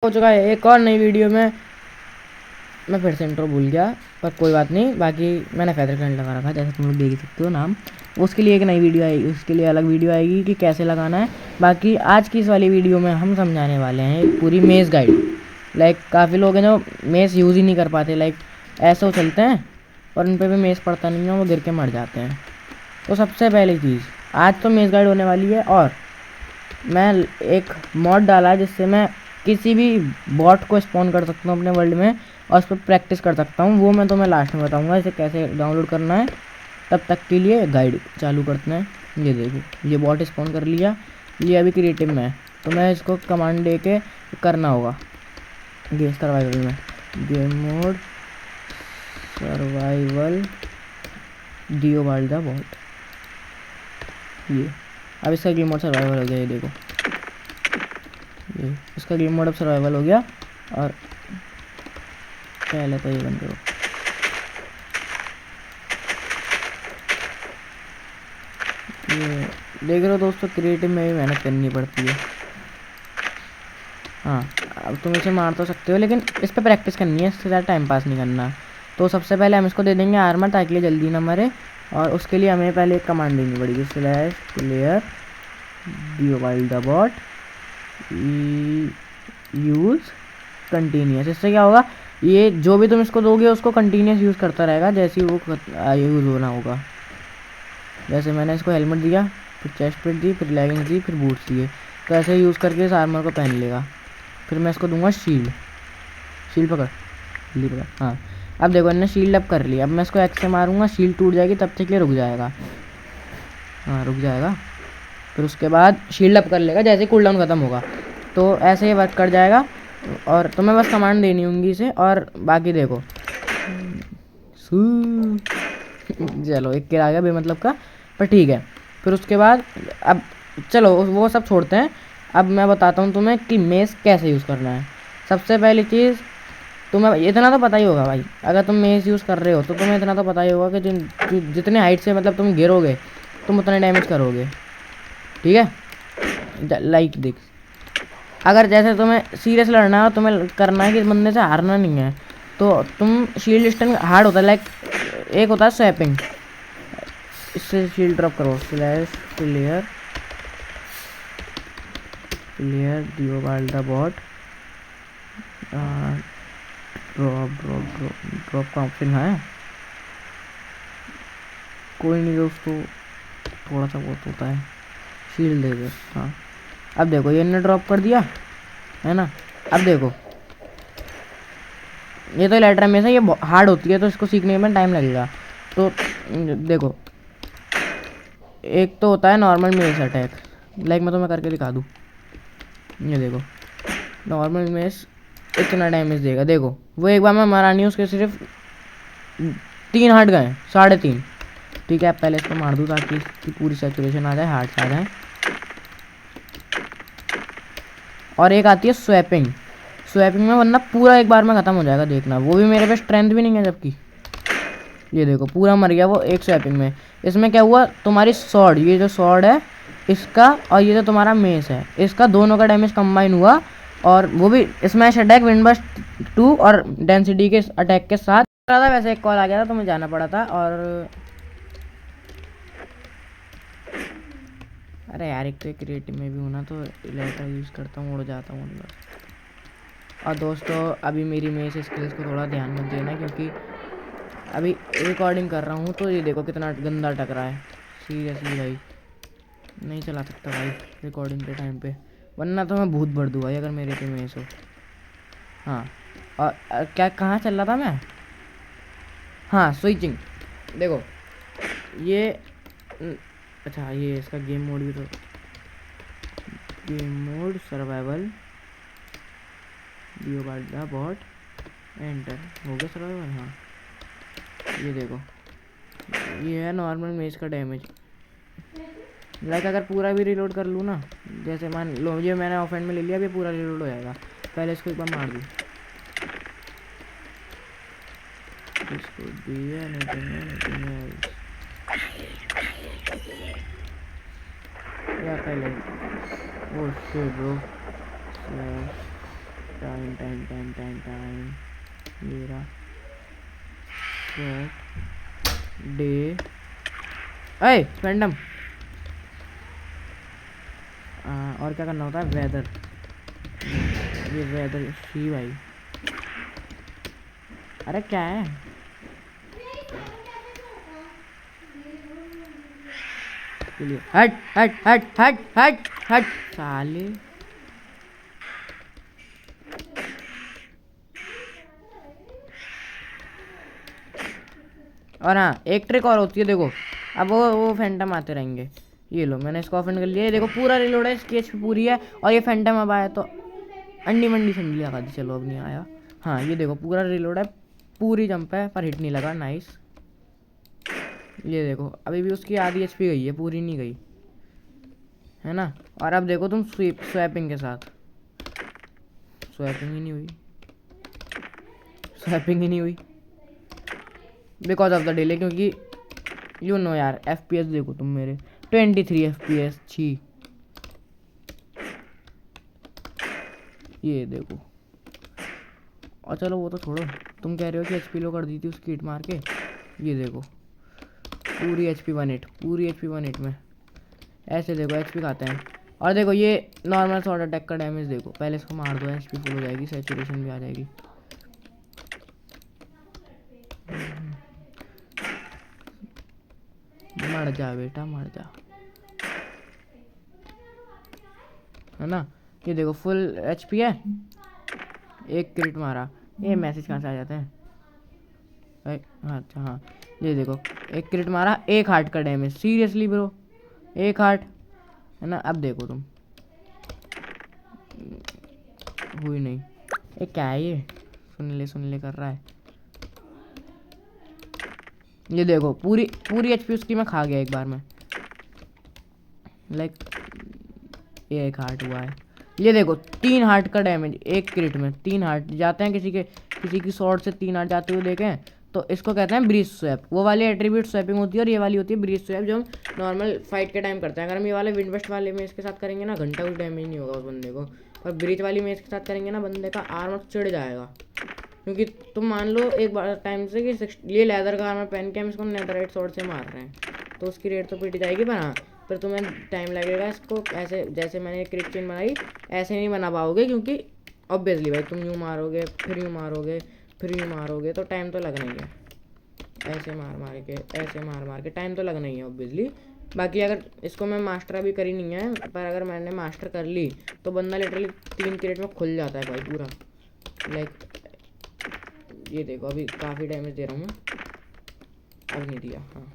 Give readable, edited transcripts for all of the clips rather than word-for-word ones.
हो चुका है एक और नई वीडियो में। मैं फिर से इंट्रो भूल गया, पर कोई बात नहीं। बाकी मैंने फेदर करंट लगा रखा, जैसे तुम लोग देख सकते हो नाम। उसके लिए एक नई वीडियो आएगी, उसके लिए अलग वीडियो आएगी कि कैसे लगाना है। बाकी आज की इस वाली वीडियो में हम समझाने वाले हैं एक पूरी मेज़ गाइड। लाइक काफ़ी लोग हैं जो मेज़ यूज़ ही नहीं कर पाते, लाइक ऐसे वो चलते हैं और उन पर भी मेज़ पड़ता नहीं है, वो गिर के मर जाते हैं। तो सबसे पहली चीज़, आज तो मेज़ गाइड होने वाली है। और मैं एक मॉड डाला है जिससे मैं किसी भी बॉट को स्पॉन कर सकता हूँ अपने वर्ल्ड में और उस पर प्रैक्टिस कर सकता हूँ। वो मैं तुम्हें लास्ट में बताऊँगा इसे कैसे डाउनलोड करना है। तब तक के लिए गाइड चालू करते हैं। ये देखो, ये बॉट स्पॉन कर लिया, ये अभी क्रिएटिव में है, तो मैं इसको कमांड दे के करना होगा। ये सर्वाइवल में गेम मोड सर्वाइवल डियो वाइल्ड द बॉट। ये अब इसका गेम मोड सर्वाइवल हो गया। ये देखो, ये इसका गेम मोड अब सर्वाइवल हो गया। और पहले तो ये बंद करो। ये देख रहे हो दोस्तों, क्रिएटिव में भी मेहनत करनी पड़ती है। हाँ, अब तुम इसे मार तो सकते हो, लेकिन इस पर प्रैक्टिस करनी है, इससे ज़्यादा टाइम पास नहीं करना। तो सबसे पहले हम इसको दे देंगे आर्मर, ताकि ये जल्दी ना मरे। और उसके लिए हमें पहले एक कमांड देनी पड़ेगी, slash player divide the bot use continuous. इससे क्या होगा, ये जो भी तुम इसको दोगे उसको कंटिन्यूस यूज़ करता रहेगा जैसे ही वो यूज़ होना होगा। जैसे मैंने इसको हेलमेट दिया, फिर चेस्ट प्लेट दी, फिर लेगिंग्स दी, फिर बूट्स दिए, तो ऐसे यूज़ करके इस आर्मर को पहन लेगा। फिर मैं इसको दूंगा शील्ड। शील्ड पकड़, ली पकड़। हाँ, अब देखो इन्हें शील्ड अप कर लिया। अब मैं इसको एक्स से मारूंगा, शील्ड टूट जाएगी, तब तक ये रुक जाएगा। हाँ, रुक जाएगा। फिर उसके बाद शील्ड अप कर लेगा जैसे कूल डाउन ख़त्म होगा, तो ऐसे ही वर्क कर जाएगा। और तुम्हें बस कमांड देनी होंगी इसे। और बाकी देखो, चलो एक किल आ गया बेमतलब का, पर ठीक है। फिर उसके बाद अब चलो वो सब छोड़ते हैं। अब मैं बताता हूँ तुम्हें कि मेज़ कैसे यूज़ करना है। सबसे पहली चीज़, तुम्हें इतना तो पता ही होगा भाई, अगर तुम मेज़ यूज़ कर रहे हो तो तुम्हें इतना तो पता ही होगा कि जितने हाइट से मतलब तुम गिरोगे तुम उतने डैमेज करोगे, ठीक है। लाइक देख, अगर जैसे तुम्हें सीरियस लड़ना है, तुम्हें करना है कि बंदे से हारना नहीं है, तो तुम शील्ड स्टन हार्ड होता है। लाइक एक होता है स्वैपिंग, इससे शील्ड ड्रॉप करो, स्लैश प्लेयर डियो wild the bot drop drop drop drop का ऑप्शन है। कोई नहीं दोस्तों, थोड़ा सा बहुत होता है, शील्ड दे दो। हाँ, अब देखो ये इन्हें ड्रॉप कर दिया है ना। अब देखो ये तो इलेक्ट्रा में से ये हार्ड होती है, तो इसको सीखने में टाइम लगेगा। तो देखो, एक तो होता है नॉर्मल मेस अटैक। लाइक मैं तुम्हें करके दिखा दूँ, ये देखो नॉर्मल मेस इतना डैमेज देगा। देखो वो एक बार मैं मारा नहीं, उसके सिर्फ 3 हार्ट गए, 3.5। ठीक है, पहले इसको मार दूँ ताकि इसकी पूरी सैचुरेशन आ जाए, हार्ट आ जाए। और एक आती है स्वैपिंग, स्वैपिंग में वरना पूरा एक बार में ख़त्म हो जाएगा, देखना। वो भी मेरे पे स्ट्रेंथ भी नहीं है, जबकि ये देखो पूरा मर गया वो एक स्वैपिंग में। इसमें क्या हुआ, तुम्हारी सॉर्ड, ये जो सॉर्ड है इसका, और ये जो तुम्हारा मेस है इसका, दोनों का डैमेज कंबाइन हुआ। और वो भी स्मैश अटैक, विंडबस्ट 2 और डेंसिटी के अटैक के साथ। वैसे एक कॉल आ गया था तो मुझे जाना पड़ा था। और अरे यार, एक तो क्रिएटिव में भी होना, तो इलेक्ट्रा यूज़ करता हूँ, उड़ जाता हूँ अंदर। और दोस्तों अभी मेरी मेस स्किल्स को थोड़ा ध्यान मत देना, क्योंकि अभी रिकॉर्डिंग कर रहा हूँ। तो ये देखो कितना गंदा टक रहा है, सीरियसली भाई नहीं चला सकता भाई रिकॉर्डिंग के टाइम पे, वरना तो मैं भूत भर दूँ भाई अगर मेरे पे मेस हो। हाँ, और क्या कहाँ चल रहा था मैं। हाँ, स्विचिंग। देखो ये अच्छा, ये इसका गेम मोड भी तो, गेम मोड सर्वाइवल डियो वाइल्ड द बॉट, एंटर हो गया सर्वाइवल। हाँ, ये देखो ये है नॉर्मल मेज का डैमेज। लाइक अगर पूरा भी रिलोड कर लूँ ना, जैसे मान लो ये मैंने ऑफेंड में ले लिया, अभी पूरा रिलोड हो जाएगा। पहले इसको एक बार मार दूँ, इसको दिया या पहले वो shit bro, time time time time time मेरा डे अरे रैंडम। और क्या करना होता है, वेदर, ये वेदर सी भाई। अरे क्या है, हट हट हट हट हट हट साले। और हाँ एक ट्रिक और होती है देखो, अब वो फैंटम आते रहेंगे। ये लो मैंने इसको ओपन कर लिया, ये देखो पूरा रिलोड है, इसकी एचपी पूरी है। और ये फैंटम अब आया तो अंडी मंडी संडी लगा दी, चलो अब नहीं आया। हाँ ये देखो पूरा रिलोड है, पूरी जंप है पर हिट नहीं लगा, नाइस। ये देखो अभी भी उसकी आधी एचपी गई है, पूरी नहीं गई है ना। और अब देखो तुम स्वैपिंग के साथ, स्वैपिंग ही नहीं हुई, स्वैपिंग ही नहीं हुई बिकॉज ऑफ द डिले, क्योंकि यू नो यार एफपीएस देखो तुम मेरे 23 एफपीएस छी। ये देखो, और चलो वो तो छोड़ो, तुम कह रहे हो कि एचपी लो कर दी थी उसकी हिट मार के। ये देखो पूरी एचपी 1 हिट, पूरी एचपी 1 हिट में ऐसे देखो एचपी खाते हैं। और देखो ये नॉर्मल शॉर्ट अटैक का डैमेज देखो, पहले इसको मार दो एचपी फुल हो जाएगी, सैचुरेशन भी आ जाएगी। मर जा बेटा मर जा, है ना। ये देखो फुल एचपी है, एक क्रिट मारा। ये मैसेज कहाँ से आ जाते हैं, अच्छा हाँ ये देखो एक क्रिट मारा, 1 हार्ट का डैमेज, सीरियसली ब्रो 1 हार्ट, है ना। अब देखो तुम, हुई नहीं। ये क्या है, ये सुन ले कर रहा है। ये देखो पूरी पूरी एचपी उसकी मैं खा गया एक बार में, लाइक ये 1 हार्ट हुआ है। ये देखो 3 हार्ट का डैमेज, एक क्रिट में 3 हार्ट जाते हैं, किसी की शॉर्ट से 3 हार्ट जाते हुए देखें तो इसको कहते हैं ब्रीज स्वैप। वो वाली एट्रीब्यूट स्वैपिंग होती है और ये वाली होती है ब्रीज स्वैप, जो हम नॉर्मल फाइट के टाइम करते हैं। अगर हम ये वाले विंडबस्ट वाले में इसके साथ करेंगे ना, घंटा कुछ डैमेज नहीं होगा उस बंदे को। और ब्रीज वाली में इसके साथ करेंगे ना, बंदे का आर्मर चिढ़ जाएगा। क्योंकि तुम मान लो एक बार टाइम से कि ये लेदर का आर्मर पहन के हम इसको नेदरराइट स्वॉर्ड से मार रहे हैं, तो उसकी रेट तो पिट जाएगी। पर हाँ फिर तुम्हें टाइम लगेगा इसको, ऐसे जैसे मैंने क्रिट चेन बनाई ऐसे नहीं बना पाओगे, क्योंकि ऑब्वियसली भाई तुम यूँ मारोगे फिर यूँ मारोगे फिर यूँ मारोगे तो टाइम तो लगना ही है। ऐसे मार के ऐसे मार के टाइम तो लगना ही है ऑब्वियसली। बाकी अगर इसको मैं मास्टर अभी करी नहीं है, पर अगर मैंने मास्टर कर ली तो बंदा लिटरली 3 क्रिट में खुल जाता है भाई पूरा, लाइक ये देखो अभी काफ़ी डैमेज दे रहा हूँ मैं, अब नहीं दिया। हाँ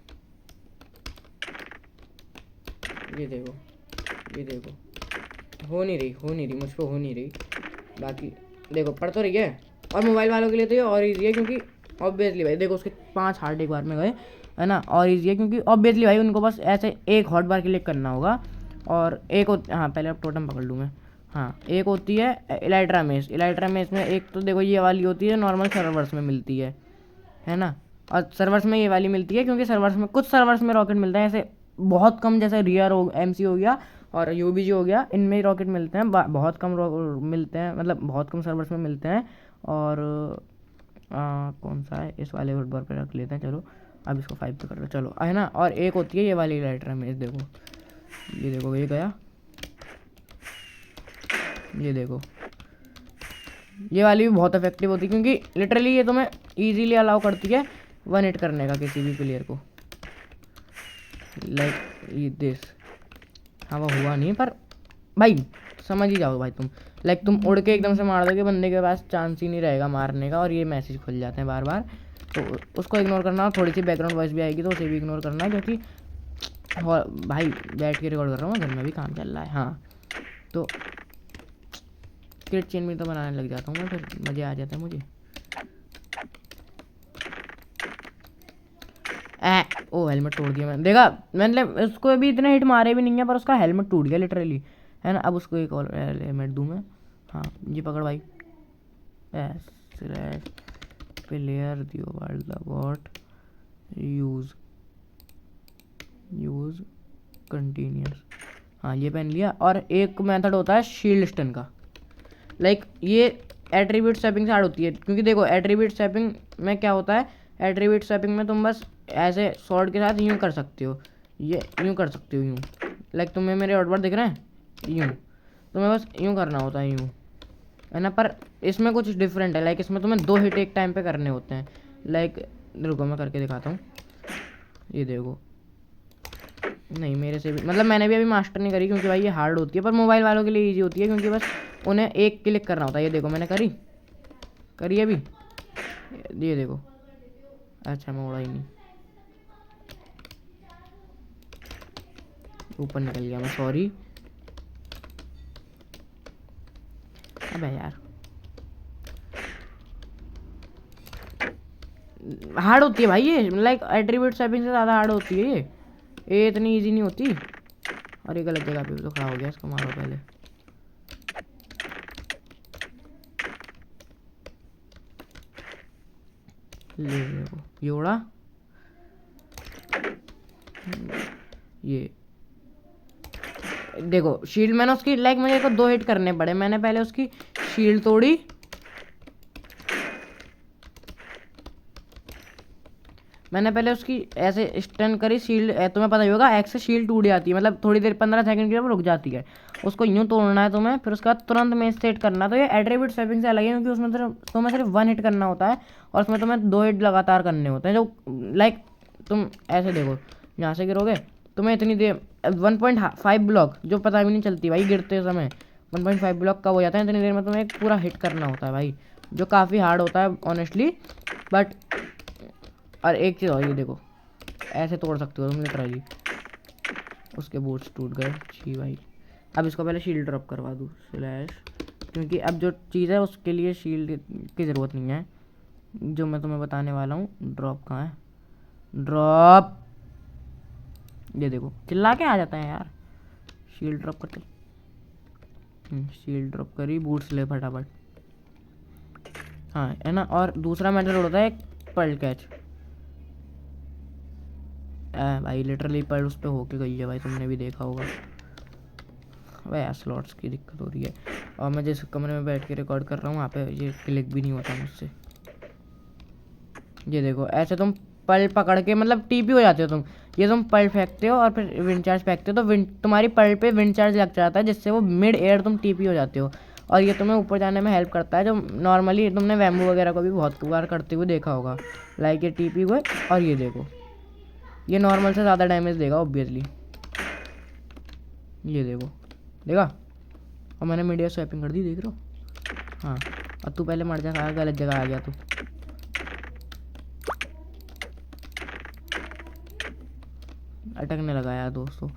ये देखो हो नहीं रही मुझ पर हो नहीं रही। बाकी देखो पड़ तो रही है। और मोबाइल वालों के लिए तो ये और ईजी है, क्योंकि ऑब्वियसली भाई देखो उसके 5 हार्ट एक बार में गए, है ना। और ईजी है क्योंकि ऑब्वियसली भाई उनको बस ऐसे एक हॉट बार क्लिक करना होगा। और एक हाँ पहले अब टोटम पकड़ लूँ मैं। हाँ एक होती है इलाइट्रा मेस में एक तो देखो ये वाली होती है, नॉर्मल सर्वर्स में मिलती है ना। और सर्वर्स में ये वाली मिलती है, क्योंकि सर्वर्स में कुछ सर्वर्स में रॉकेट मिलते हैं ऐसे बहुत कम, जैसे रियर हो एमसी हो गया और यूबीजी हो गया, इनमें ही रॉकेट मिलते हैं, बहुत कम मिलते हैं, मतलब बहुत कम सर्वर्स में मिलते हैं। और कौन सा है, इस वाले वुड बार पे रख लेते हैं। चलो अब इसको 5 पे कर लो, चलो है ना। और एक होती है ये वाली इलाइट्रा में, देखो ये देखो ये गया, ये देखो ये वाली भी बहुत इफेक्टिव होती है, क्योंकि लिटरली ये तुम्हें इजीली अलाउ करती है 1 हिट करने का किसी भी प्लेयर को, लाइक दिस। हाँ वो हुआ नहीं, पर भाई समझ ही जाओ भाई तुम, लाइक तुम उड़ के एकदम से मार दोगे, बंदे के पास चांस ही नहीं रहेगा मारने का, और ये मैसेज खुल जाते हैं बार बार, तो उसको इग्नोर करना। थोड़ी सी बैकग्राउंड वॉइस भी आएगी तो उसे भी इग्नोर करना, क्योंकि भाई बैठ के रिकॉर्ड कर रहा हूँ, घर में भी काम चल रहा है। हाँ तो क्रिट चेन में तो बनाने लग जाता हूँ मैं, फिर मज़े आ जाता है मुझे। ओ हेलमेट तोड़ दिया मैंने, देखा मैंने उसको अभी इतने हिट मारे भी नहीं है, पर उसका हेलमेट टूट गया लिटरली, है ना। अब उसको एक और हेलमेट दूँ मैं। हाँ ये पकड़ भाई, प्लेयर दियो world the what use continuous. हाँ ये पहन लिया। और एक मेथड होता है शील्ड स्टन का, लाइक ये एट्रीब्यूट स्वैपिंग से हार्ड होती है, क्योंकि देखो एट्रीब्यूट स्वैपिंग में क्या होता है, एट्रीब्यूट स्वैपिंग में तुम बस ऐसे स्वॉर्ड के साथ यूँ कर सकते हो, ये यूँ कर सकते हो यूँ, लाइक तुम्हें मेरे आउटवर्ड दिख रहे हैं यूँ, तुम्हें बस यूँ करना होता है यूँ, है ना। पर इसमें कुछ डिफरेंट है, लाइक इसमें तुम्हें 2 हिट एक टाइम पे करने होते हैं। लाइक रुको मैं करके दिखाता हूँ, ये देखो, नहीं मेरे से भी मतलब मैंने भी अभी मास्टर नहीं करी क्योंकि भाई ये हार्ड होती है, पर मोबाइल वालों के लिए इजी होती है क्योंकि बस उन्हें एक क्लिक करना होता है। ये देखो मैंने करी अभी, ये देखो, अच्छा मैं उड़ा ही नहीं, ऊपर निकल गया मैं, सॉरी। अबे यार हार्ड होती है भाई ये, लाइक एट्रीब्यूट स्वैपिंग से ज़्यादा हार्ड होती है ये इतनी इजी नहीं होती। और ये गलत जगह पे तो खड़ा हो गया, इसको मारो पहले। ले देखो ये उड़ा, ये देखो शील्ड मैंने उसकी लाइक मुझे को 2 हिट करने पड़े, मैंने पहले उसकी शील्ड तोड़ी, मैंने पहले उसकी ऐसे स्टन करी शील्ड, तुम्हें पता ही होगा एक्स से शील्ड टूट जाती है, मतलब थोड़ी देर 15 सेकंड के लिए रुक जाती है, उसको यूँ तोड़ना है तुम्हें, फिर उसके बाद तुरंत में सेट करना। तो ये एट्रीब्यूट स्वैपिंग से अलग है क्योंकि उसमें तुम्हें सिर्फ 1 हिट करना होता है और उसमें तुम्हें 2 हिट लगातार करने होते हैं। जो लाइक तुम ऐसे देखो यहाँ से गिरोगे, तुम्हें इतनी देर 1.5 ब्लॉक जो पता भी नहीं चलती भाई गिरते समय, 1.5 ब्लॉक कब हो जाता है, इतनी देर में तुम्हें एक पूरा हिट करना होता है भाई, जो काफ़ी हार्ड होता है ऑनेस्टली। बट और एक चीज़ और, ये देखो ऐसे तोड़ सकते हो तुम लिटरली, उसके बूट्स टूट गए छी भाई। अब इसको पहले शील्ड ड्रॉप करवा दूँ स्लैश, क्योंकि अब जो चीज़ है उसके लिए शील्ड की ज़रूरत नहीं है, जो मैं तुम्हें बताने वाला हूँ। ड्रॉप कहाँ है, ड्रॉप, ये देखो चिल्ला के आ जाता है यार। शील्ड ड्रॉप करते, शील्ड ड्रॉप करी, बूट्स ले फटाफट, हाँ है ना। और दूसरा मैटर होता है पर्ल कैच, भाई लिटरली पर्ल उस पर होके गई है भाई, तुमने भी देखा होगा भाई। यार स्लॉट्स की दिक्कत हो रही है, और मैं जिस कमरे में बैठ के रिकॉर्ड कर रहा हूँ वहाँ पे ये क्लिक भी नहीं होता मुझसे। ये देखो ऐसे तुम पर्ल पकड़ के मतलब टीपी हो जाते हो तुम, ये तुम पर्ल फेंकते हो और फिर विंड चार्ज फेंकते हो, तो तुम्हारी पर्ल पे विंड चार्ज लग जाता है, जिससे वो मिड एयर तुम टीपी हो जाते हो, और ये तुम्हें ऊपर जाने में हेल्प करता है, जो नॉर्मली तुमने वैम्बू वगैरह को भी बहुत बार करते हुए देखा होगा। लाइक ये टीपी हुए, और ये देखो ये नॉर्मल से ज़्यादा डैमेज देगा ऑब्वियसली, ये देखो देखा, और मैंने मीडिया स्वैपिंग कर दी, देख रहे हो। हाँ और तू पहले मर जा, सारा गलत जगह आ गया तू, अटकने लगा यार दोस्तों।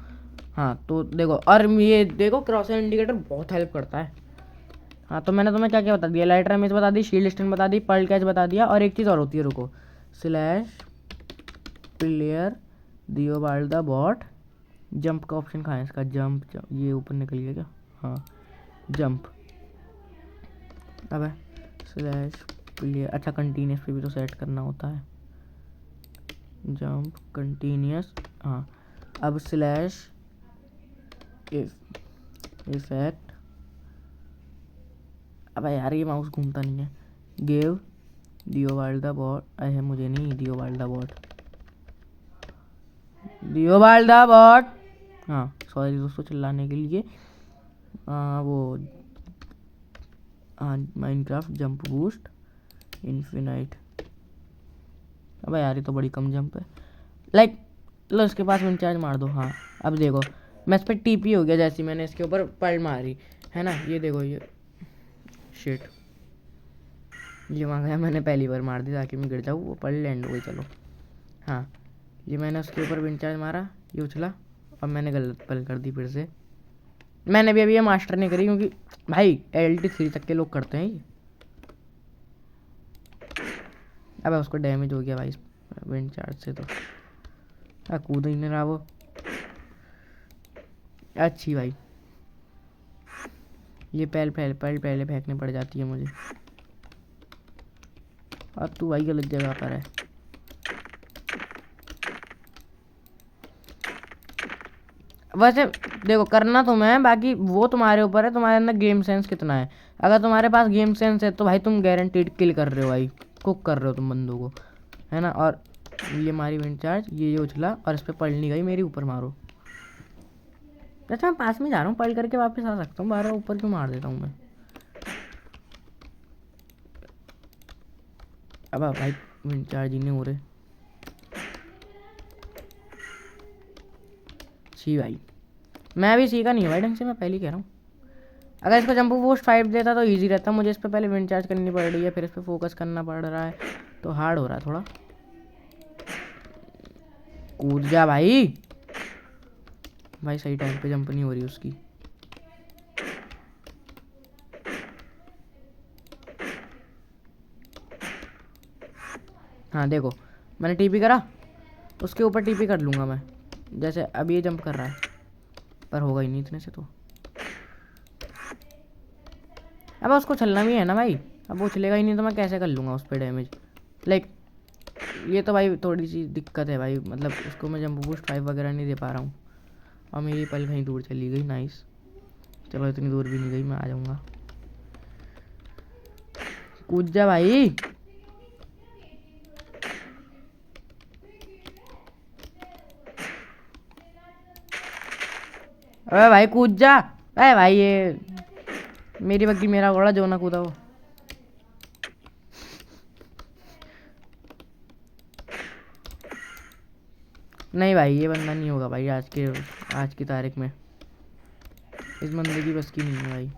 हाँ तो देखो, और ये देखो क्रॉस इंडिकेटर बहुत हेल्प करता है। हाँ तो मैंने तुम्हें क्या क्या बता दिया, लाइट रेमेज बता दी, शील्ड स्टन बता दी, पर्ल कैच बता दिया, और एक चीज़ और होती है, रुको, स्लैश प्लेयर दियो बाल्ड द बॉट, जंप का ऑप्शन कहाँ है इसका, जंप, ये ऊपर निकल गया क्या, हाँ जंप, अब स्लैश प्लेयर, अच्छा कंटिन्यूस पे भी तो सेट करना होता है, जंप कंटिन्यूस, हाँ। अब स्लैश इफेक्ट, अब यार ये माउस घूमता नहीं है, गिव दियो वाइल्ड द बॉट, अरे मुझे नहीं, दियो वाइल्ड द बॉट, दियो वाइल्ड द बॉट, हाँ सॉरी दोस्तों चिल्लाने के लिए, वो हाँ माइनक्राफ्ट जंप बूस्ट इन्फिनाइट, अब यार ये तो बड़ी कम जंप है, लाइक लो इसके पास विंड चार्ज मार दो। हाँ अब देखो मैं इस पर टीपी हो गया जैसे मैंने इसके ऊपर पर्ल मारी है ना, ये देखो ये शिट, ये वहाँ गया, मैंने पहली बार मार दी ताकि मैं गिर जाऊँ, वो पर्ल लैंड हो गई, चलो। हाँ ये मैंने उसके ऊपर विंड चार्ज मारा, ये उछला, और मैंने गलत पर्ल कर दी फिर से। मैंने भी अभी ये मास्टर नहीं करी क्योंकि भाई LT3 तक के लोग करते हैं ये। अब उसको डैमेज हो गया भाई विंड चार्ज से, तो कूद ही नहीं रहा वो, अच्छी भाई ये पहले फेंकने पड़ जाती है मुझे, अब तू भाई गलत जगह पर है। वैसे देखो करना तुम्हें है, बाकी वो तुम्हारे ऊपर है, तुम्हारे अंदर गेम सेंस कितना है। अगर तुम्हारे पास गेम सेंस है तो भाई तुम गारंटीड किल कर रहे हो भाई, कुक कर रहे हो तुम बंदों को, है ना। और ये मारी विंड चार्ज, ये उछला और इस पर पड़ नहीं गई, मेरी ऊपर मारो। अच्छा मैं पास में जा रहा हूँ, पल करके वापस आ सकता हूँ, बार ऊपर क्यों मार देता हूँ मैं। अब भाई विंड चार्ज ही नहीं हो रहे। सी भाई मैं भी सीखा नहीं है भाई ढंग से, मैं पहले ही कह रहा हूँ। अगर इसको जंप बूस्ट 5 देता तो इजी रहता, मुझे इस पर पहले विंड चार्ज करनी पड़ रही है, फिर इस पर फोकस करना पड़ रहा है, तो हार्ड हो रहा है थोड़ा। कूद जा भाई। भाई सही टाइम पे जंप नहीं हो रही उसकी। हाँ देखो मैंने टीपी करा, उसके ऊपर टीपी कर लूँगा मैं, जैसे अब ये जंप कर रहा है, पर होगा ही नहीं इतने से तो। अब उसको चलना भी है ना भाई, अब वो चलेगा ही नहीं तो मैं कैसे कर लूँगा उस पर डैमेज। लाइक ये तो भाई थोड़ी सी दिक्कत है भाई, मतलब उसको मैं जंप बूस्ट 5 वगैरह नहीं दे पा रहा हूँ। और मेरी पल कहीं दूर चली गई, नाइस। चलो इतनी दूर भी नहीं गई, मैं आ जाऊँगा। कूद जा भाई। अरे भाई कूद जा। अरे भाई ये मेरी बग्गी मेरा घोड़ा, जो ना कूदा वो। नहीं भाई ये बंदा नहीं होगा भाई आज की तारीख में, इस बंदे की बस की नहीं है भाई।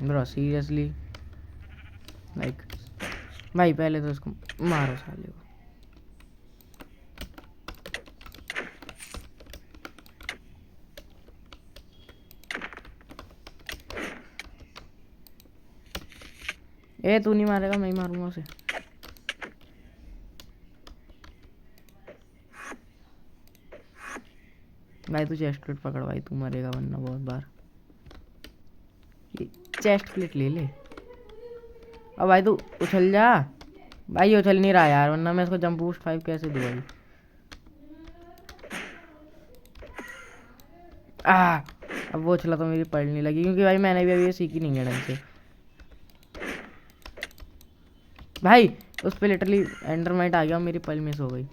ब्रो सीरियसली लाइक भाई पहले तो उसको मारो साले को। ए तू नहीं मारेगा, मैं ही मारूंगा उसे। भाई तू चेस्ट प्लेट पकड़ भाई, तू मरेगा वरना बहुत बार। ये चेस्ट प्लेट ले ले। अब भाई तू उछल जा। भाई ये उछल नहीं रहा यार, वरना मैं इसको जंप बूस्ट 5 कैसे दूँ भाई। अब वो उछला तो मेरी पड़ नहीं लगी, क्योंकि भाई मैंने भी अभी ये सीखी नहीं है ढंग से। भाई उस पर लिटरली एंडरमाइट आ गया और मेरी पल मिस हो गई।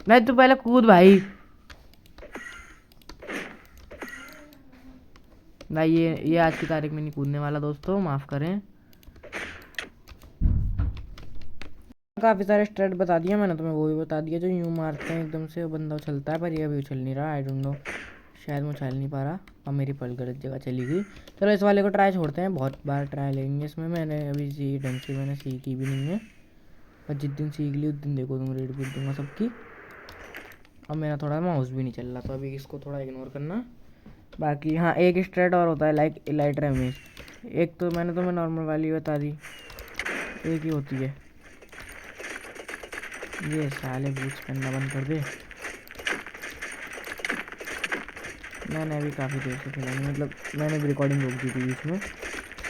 भाई तू पहले कूद भाई। भाई ये आज की तारीख में नहीं कूदने वाला दोस्तों, माफ़ करें। काफ़ी सारे स्ट्रेट बता दिया मैंने तुम्हें, वो भी बता दिया जो यूँ मारते हैं एकदम से वो बंदा उछलता है, पर ये अभी उछल नहीं रहा। आई डोंट नो, शायद मैं उछल नहीं पा रहा और मेरी पल गलत जगह चली गई। चलो इस वाले को ट्राई छोड़ते हैं, बहुत बार ट्राई लेंगे इसमें। मैंने अभी ढंग से मैंने सीखी भी नहीं है, और जिस दिन सीख ली उस दिन देखो तुम रेड पूछ दूंगा सबकी। अब मेरा थोड़ा माउस भी नहीं चल रहा, तो अभी इसको थोड़ा इग्नोर करना। बाकी हाँ एक स्ट्रेट और होता है लाइक इलाइट रेमेज, एक तो मैंने तुम्हें नॉर्मल वाली बता दी, एक ही होती है। ये साले बूस्ट करना बंद कर दे। मैंने अभी काफ़ी देर से खेला नहीं, मतलब मैंने भी रिकॉर्डिंग रोक दी थी इसमें।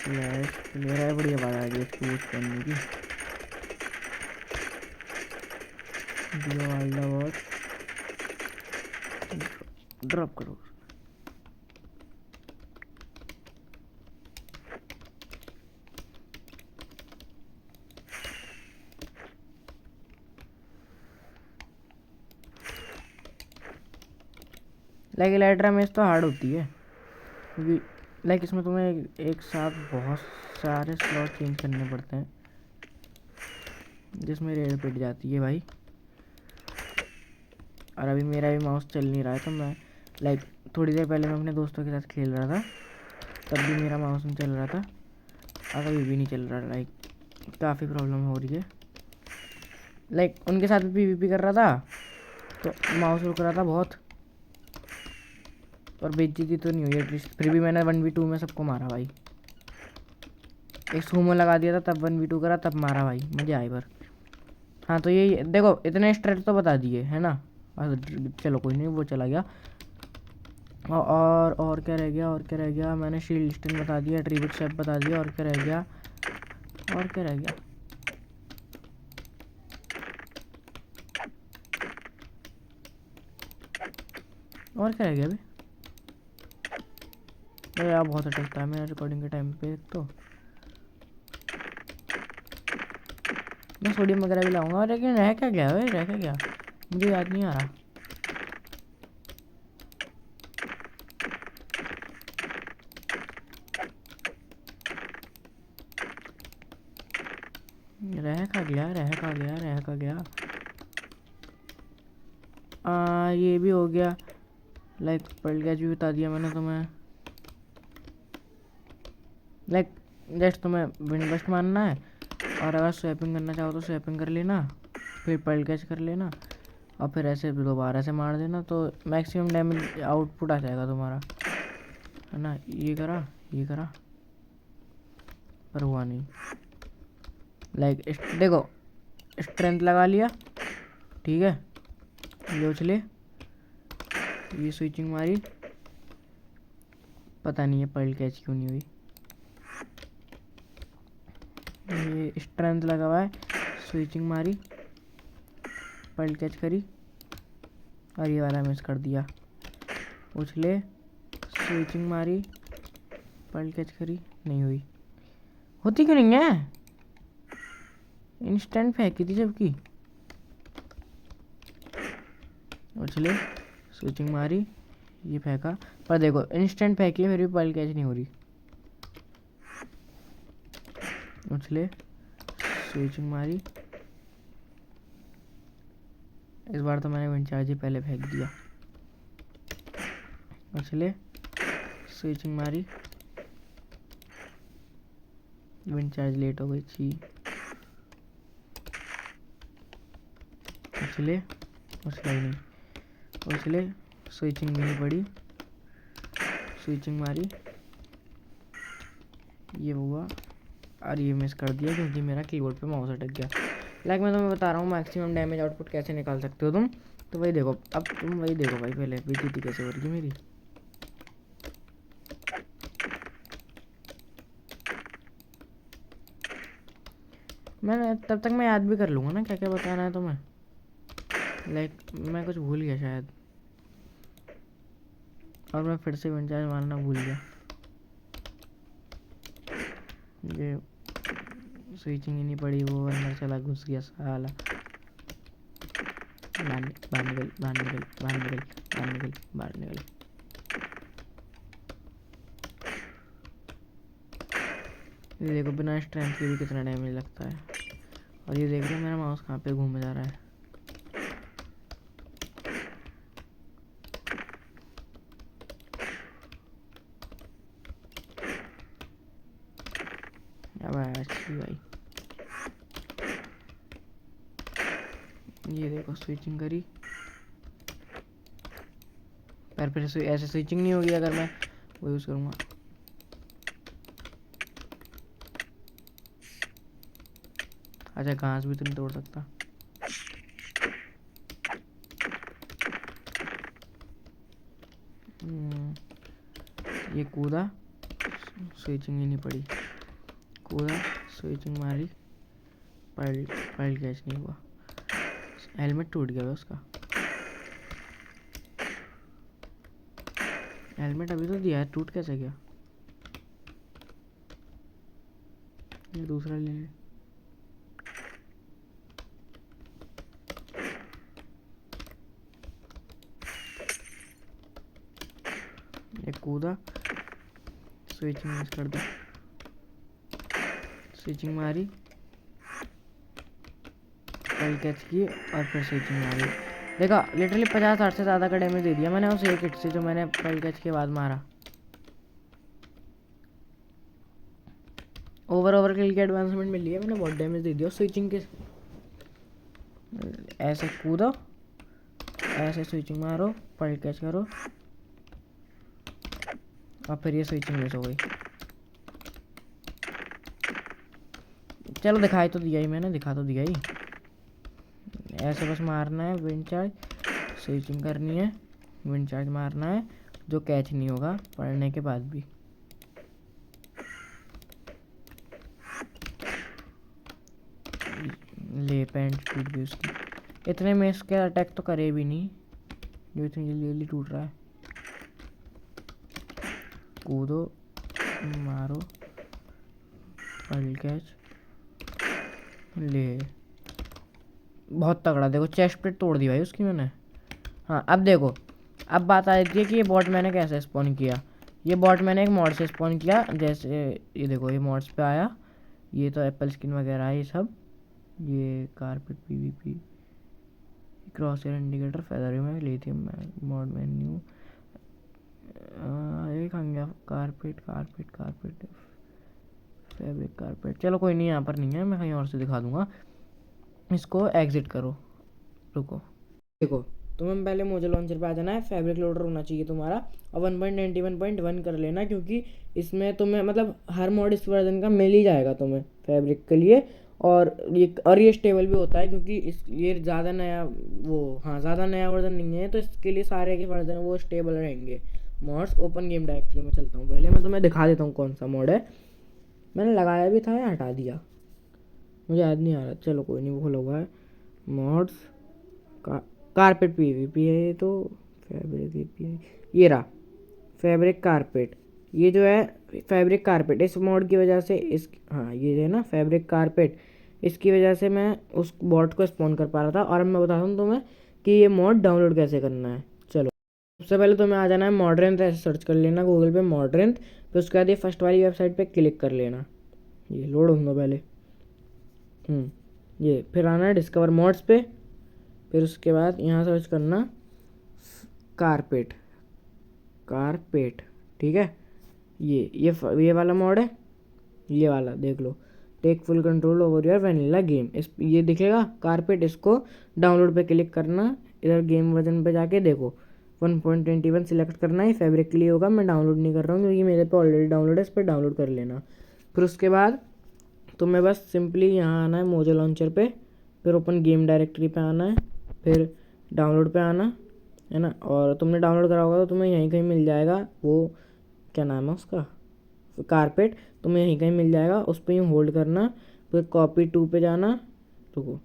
ले रहा है, बड़ी आवाज़ आ रही है इसको बूस्ट करने की। ड्रॉप करो। लाइक इलाइट रेमेज तो हार्ड होती है, क्योंकि लाइक इसमें तुम्हें एक साथ बहुत सारे स्लॉट चेंज करने पड़ते हैं, जिसमें रेड पिट जाती है भाई। और अभी मेरा भी माउस चल नहीं रहा है, तो मैं लाइक थोड़ी देर पहले मैं अपने दोस्तों के साथ खेल रहा था, तब भी मेरा माउस नहीं चल रहा था, और अभी भी नहीं चल रहा। लाइक काफ़ी प्रॉब्लम हो रही है। लाइक उनके साथ भी पीवीपी कर रहा था तो माउस रुक रहा था बहुत, और बेइज्जती तो नहीं हुई एटलीस्ट, फिर भी मैंने 1v2 में सबको मारा भाई। एक सूमो लगा दिया था तब 1v2 करा, तब मारा भाई, मज़ा आई पर। हाँ तो ये देखो इतने स्ट्रेट तो बता दिए है ना। चलो कोई नहीं, वो चला गया। और क्या रह गया, और क्या रह गया, मैंने शील्ड स्टिंग बता दिया, एट्रीब्यूट शेप बता दिया, और क्या रह गया, और क्या रह गया, और क्या रह गया अभी। अरे यार बहुत अटकता है मेरा रिकॉर्डिंग के टाइम पे। तो मैं सोडियम वगैरह भी लाऊंगा, लेकिन रह क्या गया भाई, रह क्या गया मुझे याद नहीं आ रहा। रह का गया, रह का गया, रह का गया। ये भी हो गया, लाइक पर्ल कैच भी बता दिया मैंने तुम्हें। लाइक जस्ट तुम्हें विंड बस्ट मारना है, और अगर स्वैपिंग करना चाहो तो स्वैपिंग कर लेना, फिर पर्ल कैच कर लेना, और फिर ऐसे दोबारा से मार देना, तो मैक्सिमम डैमेज आउटपुट आ जाएगा तुम्हारा, है ना। ये करा, ये करा, पर हुआ नहीं। लाइक देखो स्ट्रेंथ लगा लिया, ठीक है, ये उछले, ये स्विचिंग मारी, पता नहीं है पर्ल कैच क्यों नहीं हुई। ये स्ट्रेंथ लगा हुआ है, स्विचिंग मारी, पर्ल कैच करी, और ये वाला मिस कर दिया। उछले, स्विचिंग मारी, पर्ल कैच करी, नहीं हुई। होती क्यों नहीं है, इंस्टेंट फेंकी थी जबकि। उछले, स्विचिंग मारी, ये फेंका, पर देखो इंस्टेंट फेंकी फिर भी पर्ल कैच नहीं हो रही। उछले, स्विचिंग मारी, इस बार तो मैंने विंड चार्ज ही पहले फेंक दिया। उछले, स्विचिंग मारी, विंड चार्ज लेट हो गई थी। उछले, उछला ही नहीं, उछले, स्विचिंग भी नहीं पड़ी, स्विचिंग मारी, ये हुआ, और ये मिस कर दिया क्योंकि मेरा कीबोर्ड पे माउस अटक गया। लाइक मैं तुम्हें बता रहा हूँ मैक्सिमम डैमेज आउटपुट कैसे निकाल सकते हो तुम, तो वही देखो, अब तुम वही देखो भाई, पहले बीजीटी कैसे हो रही है मेरी। मैं तब तक मैं याद भी कर लूँगा ना क्या क्या बताना है तुम्हें। लाइक मैं कुछ भूल गया शायद, और मैं फिर से विंड चार्ज मारना भूल गया। ये स्विचिंग ही नहीं पड़ी, वो अंदर चला घुस गया साला। बाहर निकल, बाहर निकल, बाहर निकल, बाहर निकल, बाहर निकल। ये देखो बिना स्ट्रेंथ के भी कितना डैमेज लगता है, और ये देख रहे हो मेरा माउस कहाँ पे घूम जा रहा है। अब अच्छी भाई, ये देखो स्विचिंग करी, पर फिर ऐसे स्विचिंग नहीं होगी अगर मैं वो यूज़ करूँगा। अच्छा घास भी तो नहीं तोड़ सकता। ये कूदा, स्विचिंग ही नहीं पड़ी, कूदा, स्विचिंग मारी, पर्ल पर्ल कैच नहीं हुआ, हेलमेट टूट गया उसका। हेलमेट अभी तो दिया है, टूट कैसे गया। ये दूसरा ले ले, ये कूदा, स्विचिंग मिस कर दी, स्विचिंग मारी, पर्ल कैच की, और फिर स्विचिंग मारी। देखा लिटरली 50-60 से ज़्यादा का डैमेज दे दिया मैंने उस एक हिट से जो मैंने पर्ल कैच के बाद मारा। ओवर किल की एडवांसमेंट मिल रही है, मैंने बहुत डैमेज दे दिया स्विचिंग के। ऐसे कूदो, ऐसे स्विचिंग मारो, पर्ल कैच करो, और फिर ये स्विचिंग मिस हो गई। चलो दिखाई तो दिया ही मैंने, दिखा तो दिया ही। ऐसे बस मारना है विंड चार्ज, स्विचिंग करनी है, विंड चार्ज मारना है, जो कैच नहीं होगा पढ़ने के बाद भी। ले पैंट टूट गई उसकी, इतने में इसके अटैक तो करे भी नहीं जो इतनी जल्दी जल्दी टूट रहा है। कूदो, मारो, पल कैच, ले, बहुत तगड़ा। देखो चेस्ट प्लेट तोड़ दी भाई उसकी मैंने। हाँ अब देखो, अब बात आ जाती है कि ये बॉट मैंने कैसे स्पॉन किया। ये बॉट मैंने एक मॉड से स्पॉन किया, जैसे ये देखो ये मॉड्स पे आया, ये तो एप्पल स्किन वगैरह है ये सब, ये carpet PVP, cross air indicator, feather में लिथियम मॉड मेन्यू, ये कहाँ गया, carpet carpet carpet fabric carpet. चलो कोई नहीं, यहाँ पर नहीं है, मैं कहीं और से दिखा दूंगा। इसको एग्जिट करो, रुको। देखो तुम्हें पहले मोजो लॉन्चर पे आ जाना है, फैब्रिक लोडर होना चाहिए तुम्हारा, और 1.91.1 कर लेना, क्योंकि इसमें तुम्हें मतलब हर मॉड इस वर्जन का मिल ही जाएगा तुम्हें फैब्रिक के लिए। और ये स्टेबल भी होता है, क्योंकि ये ज़्यादा नया ज़्यादा नया वर्जन नहीं है, तो इसके लिए सारे के वर्जन वो स्टेबल रहेंगे मॉड्स। ओपन गेम डायरेक्टरी में चलता हूँ, पहले मैं तुम्हें दिखा देता हूँ कौन सा मॉड है। मैंने लगाया भी था या हटा दिया मुझे याद नहीं आ रहा, चलो कोई नहीं, वो खुला हुआ है। मॉड्स कारपेट पीवीपी है ये तो, फैब्रिक एपीआई, ये रहा फैब्रिक कारपेट। ये जो है फैब्रिक कारपेट, इस मॉड की वजह से ये जो है ना फैब्रिक कारपेट, इसकी वजह से मैं उस बॉट को स्पॉन कर पा रहा था। और अब मैं बताता हूँ तुम्हें कि ये मॉड डाउनलोड कैसे करना है। चलो सबसे पहले तुम्हें आ जाना है मॉडरेंथ, ऐसे सर्च कर लेना गूगल पे मॉडरेंथ, फिर उसके बाद ये फर्स्ट वाली वेबसाइट पे क्लिक कर लेना। ये लोड होगा पहले, ये फिर आना है डिस्कवर मॉड्स पे, फिर उसके बाद यहाँ सर्च करना कारपेट कारपेट, ठीक है। ये वाला मॉड है, ये वाला देख लो, take full control over your vanilla game, ये दिखेगा कारपेट। इसको डाउनलोड पे क्लिक करना, इधर गेम वर्जन पे जाके देखो 1.21 सिलेक्ट करना है, फैब्रिक के लिए होगा। मैं डाउनलोड नहीं कर रहा हूँ क्योंकि मेरे पे ऑलरेडी डाउनलोड है, इस पर डाउनलोड कर लेना। फिर उसके बाद तुम्हें बस सिंपली यहाँ आना है मोजो लॉन्चर पे, फिर ओपन गेम डायरेक्टरी पे आना है, फिर डाउनलोड पे आना है ना। और तुमने डाउनलोड करा होगा तो तुम्हें यहीं कहीं मिल जाएगा, वो क्या नाम है उसका, कारपेट, तुम्हें यहीं कहीं मिल जाएगा, उस पर यूँ होल्ड करना, फिर कॉपी टू पे जाना, रुको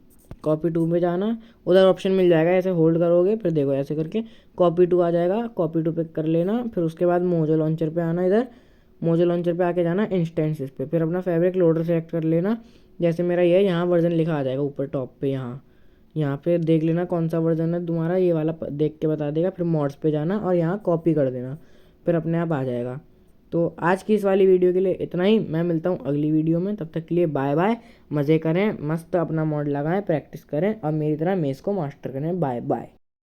कॉपी टू पे जाना, उधर ऑप्शन मिल जाएगा, ऐसे होल्ड करोगे फिर देखो ऐसे करके कॉपी टू आ जाएगा, कॉपी टू पे कर लेना। फिर उसके बाद मोजो लॉन्चर पे आना, इधर मोजो लॉन्चर पे आके जाना इंस्टेंसेस पे, फिर अपना फैब्रिक लोडर सेलेक्ट कर लेना, जैसे मेरा ये है, यहाँ वर्जन लिखा आ जाएगा ऊपर टॉप पे, यहाँ पे देख लेना कौन सा वर्जन है तुम्हारा, ये वाला देख के बता देगा। फिर मॉड्स पे जाना और यहाँ कॉपी कर देना, फिर अपने आप आ जाएगा। तो आज की इस वाली वीडियो के लिए इतना ही, मैं मिलता हूँ अगली वीडियो में, तब तक के लिए बाय बाय। मज़े करें, मस्त अपना मॉड लगाएं, प्रैक्टिस करें और मेरी तरह मेस को मास्टर करें। Bye bye.